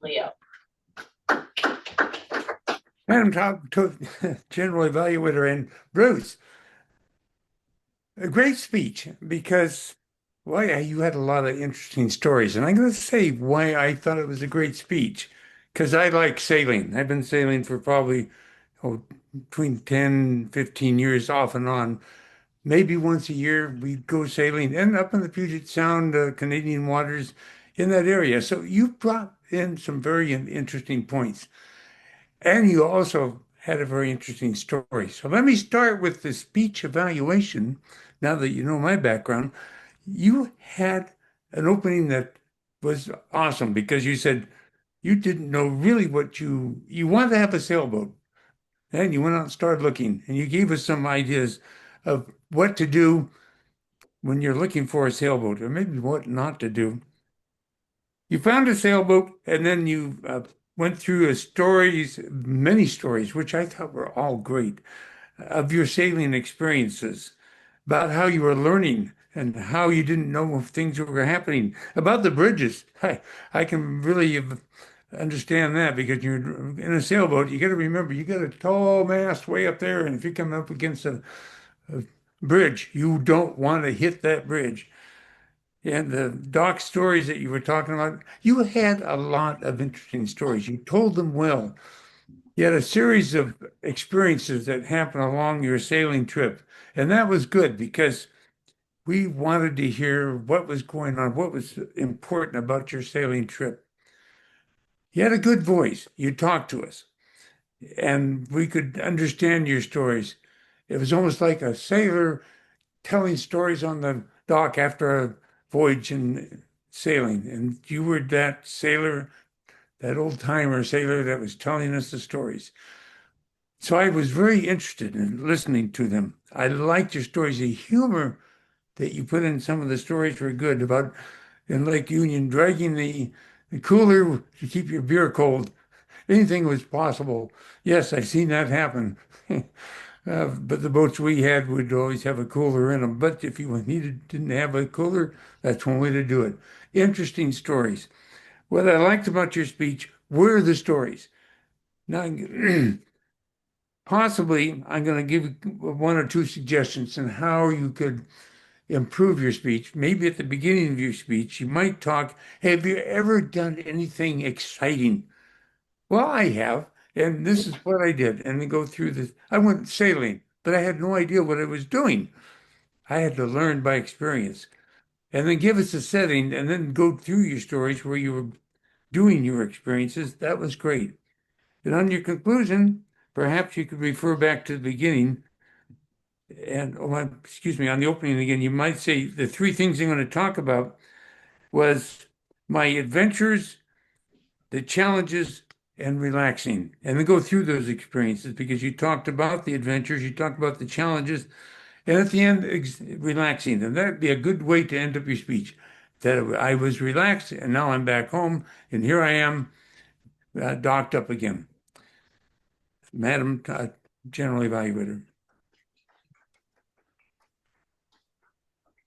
Leo. Madam General Evaluator and Bruce, a great speech because well, yeah, you had a lot of interesting stories. And I'm going to say why I thought it was a great speech because I like sailing. I've been sailing for probably oh, between 10, 15 years off and on. Maybe once a year we'd go sailing and up in the Puget Sound, Canadian waters in that area. So you brought in some very interesting points. And you also had a very interesting story. So let me start with the speech evaluation. Now that you know my background, you had an opening that was awesome because you said you didn't know really what you wanted to have a sailboat. And you went out and started looking, and you gave us some ideas of what to do when you're looking for a sailboat, or maybe what not to do. You found a sailboat, and then you went through stories, many stories, which I thought were all great, of your sailing experiences, about how you were learning and how you didn't know if things were happening, about the bridges. I can really understand that because you're in a sailboat, you got to remember you got a tall mast way up there, and if you come up against a bridge, you don't want to hit that bridge. And the doc stories that you were talking about, you had a lot of interesting stories. You told them well. You had a series of experiences that happened along your sailing trip. And that was good because we wanted to hear what was going on, what was important about your sailing trip. You had a good voice. You talked to us, and we could understand your stories. It was almost like a sailor telling stories on the dock after a voyage in sailing. And you were that sailor, that old timer sailor that was telling us the stories. So I was very interested in listening to them. I liked your stories. The humor that you put in some of the stories were good about in Lake Union dragging the cooler to keep your beer cold. Anything was possible. Yes, I've seen that happen. But the boats we had would always have a cooler in them. But if you didn't have a cooler, that's one way to do it. Interesting stories. What I liked about your speech were the stories. Now, possibly, I'm going to give one or two suggestions on how you could improve your speech. Maybe at the beginning of your speech, you might talk, "Hey, have you ever done anything exciting?" Well, I have, and this is what I did. And then go through this. I went sailing, but I had no idea what I was doing. I had to learn by experience. And then give us a setting and then go through your stories where you were doing your experiences. That was great. And on your conclusion, perhaps you could refer back to the beginning and, excuse me, on the opening again, you might say the three things I'm going to talk about was my adventures, the challenges, and relaxing. And then go through those experiences because you talked about the adventures, you talked about the challenges, and at the end, relaxing. And that'd be a good way to end up your speech. That I was relaxed and now I'm back home and here I am docked up again. Madam General Evaluator.